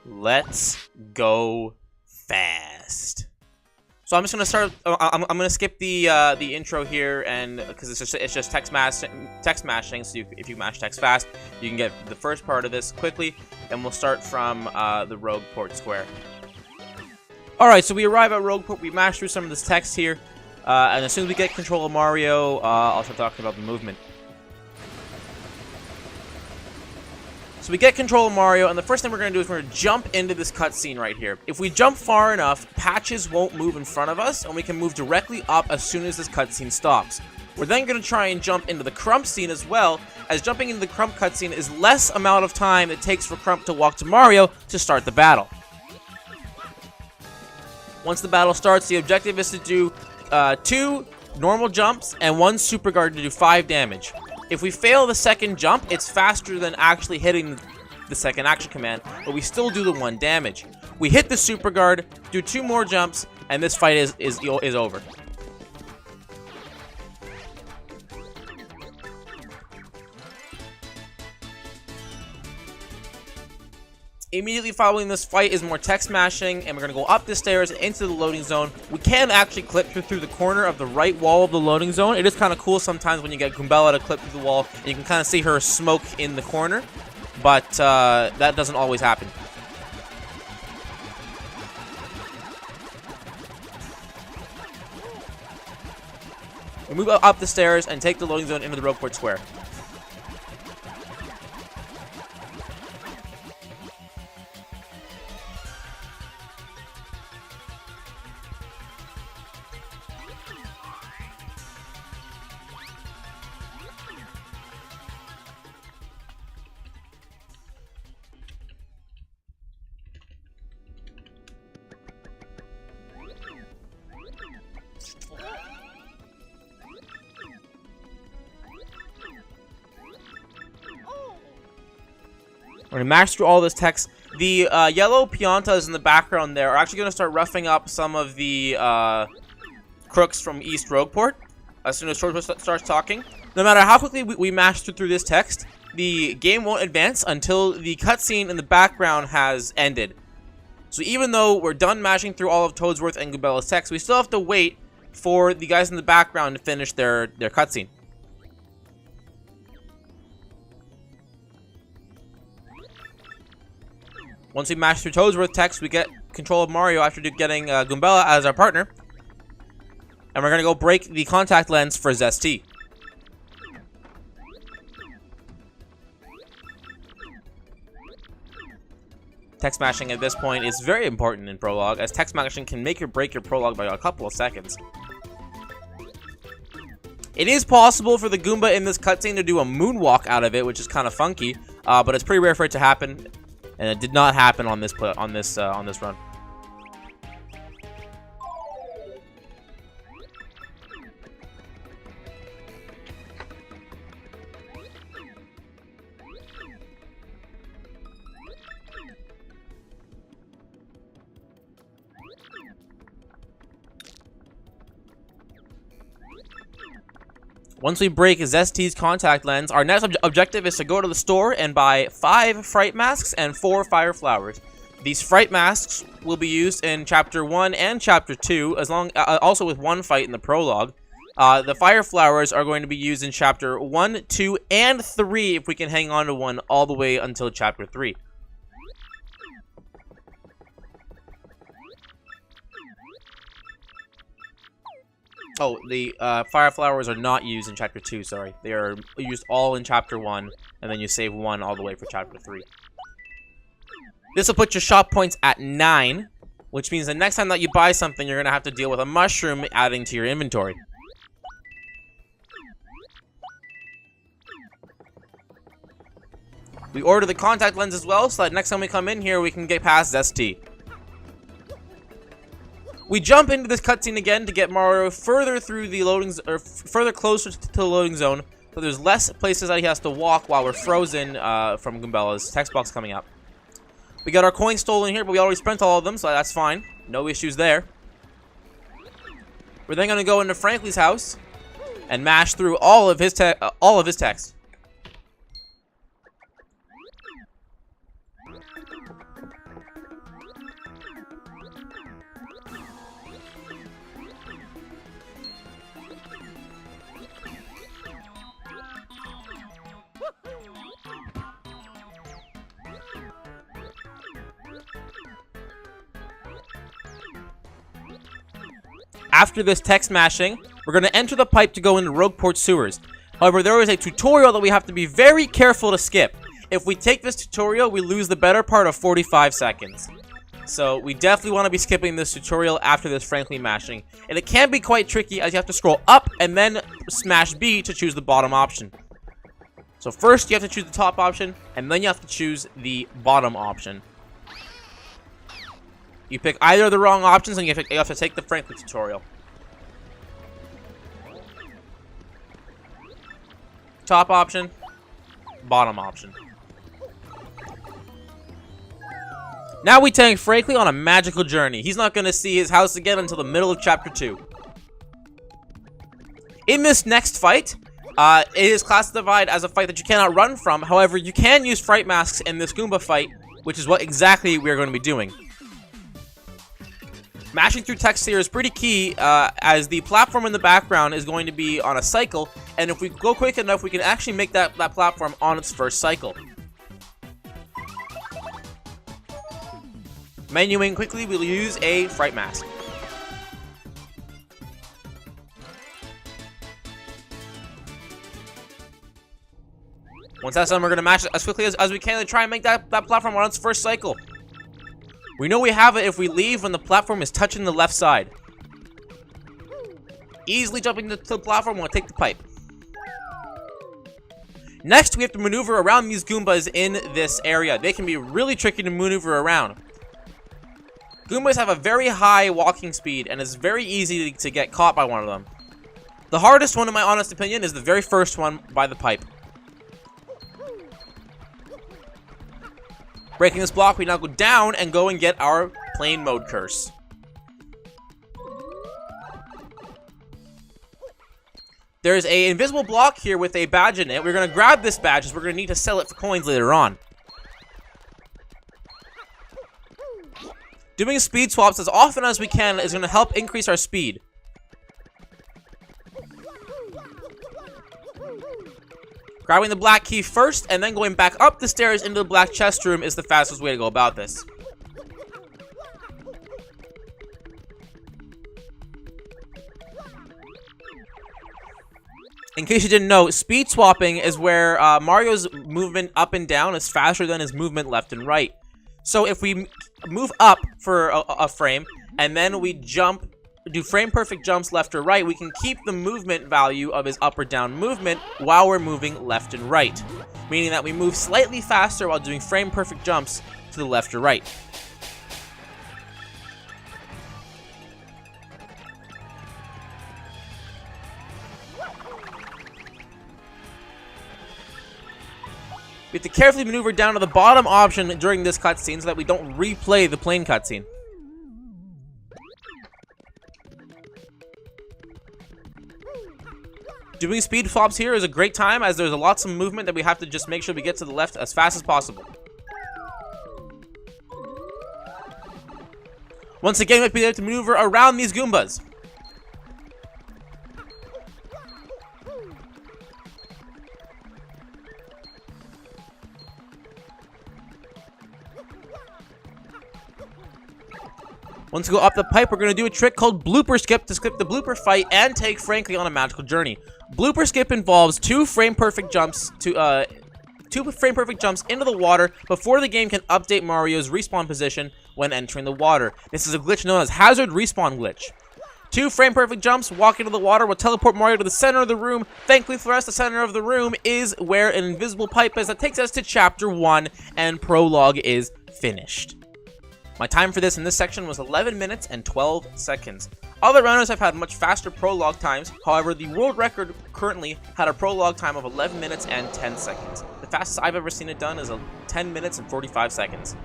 Let's go fast. So I'm just gonna start. I'm gonna skip the intro here, and because it's just text mashing. So if you mash text fast, you can get the first part of this quickly, and we'll start from the Rogueport Square. All right, so we arrive at Rogueport. We mash through some of this text here, and as soon as we get control of Mario, I'll start talking about the movement. So we get control of Mario, and the first thing we're going to do is we're going to jump into this cutscene right here. If we jump far enough, patches won't move in front of us, and we can move directly up as soon as this cutscene stops. We're then going to try and jump into the Crump scene as well, as jumping into the Crump cutscene is less amount of time it takes for Crump to walk to Mario to start the battle. Once the battle starts, the objective is to do 2 normal jumps and 1 super guard to do 5 damage. If we fail the second jump, it's faster than actually hitting the second action command, but we still do the 1 damage. We hit the super guard, do 2 more jumps, and this fight is over. Immediately following this fight is more text mashing, and we're going to go up the stairs into the loading zone. We can actually clip through the corner of the right wall of the loading zone. It is kind of cool sometimes when you get Goombella to clip through the wall, and you can kind of see her smoke in the corner, but that doesn't always happen. We move up the stairs and take the loading zone into the Rogueport Square. We're going to mash through all this text. The yellow Piantas in the background there are actually going to start roughing up some of the crooks from East Rogueport as soon as George starts talking. No matter how quickly we mash through this text, the game won't advance until the cutscene in the background has ended. So even though we're done mashing through all of Toadsworth and Goombella's text, we still have to wait for the guys in the background to finish their cutscene. Once we mash through Toadsworth text, we get control of Mario after getting Goombella as our partner. And we're going to go break the contact lens for Zesty. Text mashing at this point is very important in Prologue, as text mashing can make or break your Prologue by a couple of seconds. It is possible for the Goomba in this cutscene to do a moonwalk out of it, which is kind of funky, but it's pretty rare for it to happen. And it did not happen on this run. Once we break Zesty's contact lens, our next objective is to go to the store and buy 5 Fright Masks and 4 Fire Flowers. These Fright Masks will be used in Chapter 1 and Chapter 2, also with 1 fight in the Prologue. The Fire Flowers are going to be used in Chapter 1, 2, and 3 if we can hang on to one all the way until Chapter 3. Oh, the Fire Flowers are not used in Chapter 2, sorry. They are used all in Chapter 1, and then you save 1 all the way for Chapter 3. This will put your shop points at 9, which means the next time that you buy something, you're going to have to deal with a mushroom adding to your inventory. We order the contact lens as well, so that next time we come in here, we can get past Zesty. We jump into this cutscene again to get Mario further through the further closer to the loading zone, so there's less places that he has to walk while we're frozen from Goombella's text box coming up. We got our coins stolen here, but we already spent all of them, so that's fine. No issues there. We're then going to go into Frankly's house and mash through all of his text. after this text mashing, we're going to enter the pipe to go into Rogueport sewers. However, there is a tutorial that we have to be very careful to skip. If we take this tutorial, we lose the better part of 45 seconds. So we definitely want to be skipping this tutorial after this frankly mashing. And it can be quite tricky as you have to scroll up and then smash B to choose the bottom option. So first you have to choose the top option, and then you have to choose the bottom option. You pick either of the wrong options and you have to take the frankly tutorial. Top option, bottom option. Now we take Frankly on a magical journey. He's not going to see his house again until the middle of Chapter 2. In this next fight, it is classified as a fight that you cannot run from. However, you can use Fright Masks in this Goomba fight, which is what exactly we are going to be doing. Mashing through text here is pretty key, as the platform in the background is going to be on a cycle, and if we go quick enough, we can actually make that platform on its first cycle. Menuing quickly, we'll use a Fright Mask. Once that's done, we're going to mash it as quickly as we can to try and make that platform on its first cycle. We know we have it if we leave when the platform is touching the left side. Easily jumping to the platform, we'll take the pipe. Next, we have to maneuver around these Goombas in this area. They can be really tricky to maneuver around. Goombas have a very high walking speed, and it's very easy to get caught by one of them. The hardest one, in my honest opinion, is the very first one by the pipe. Breaking this block, we now go down and go and get our plane mode curse. There's an invisible block here with a badge in it. We're going to grab this badge as we're going to need to sell it for coins later on. Doing speed swaps as often as we can is going to help increase our speed. Grabbing the black key first and then going back up the stairs into the black chest room is the fastest way to go about this. In case you didn't know, speed swapping is where Mario's movement up and down is faster than his movement left and right. So if we move up for a frame, and then we do frame perfect jumps left or right, we can keep the movement value of his up or down movement while we're moving left and right. Meaning that we move slightly faster while doing frame perfect jumps to the left or right. We have to carefully maneuver down to the bottom option during this cutscene so that we don't replay the plane cutscene. Doing speed swaps here is a great time as there's lots of movement that we have to just make sure we get to the left as fast as possible. Once again, we have to be able to maneuver around these Goombas. Once we go up the pipe, we're going to do a trick called Blooper Skip to skip the blooper fight and take Frankly on a magical journey. Blooper Skip involves two frame perfect jumps into the water before the game can update Mario's respawn position when entering the water. This is a glitch known as Hazard Respawn Glitch. Two frame perfect jumps, walk into the water, will teleport Mario to the center of the room. Thankfully for us, the center of the room is where an invisible pipe is that takes us to Chapter 1, and Prologue is finished. My time for this in this section was 11 minutes and 12 seconds. Other runners have had much faster prologue times, however the world record currently had a prologue time of 11 minutes and 10 seconds. The fastest I've ever seen it done is 10 minutes and 45 seconds.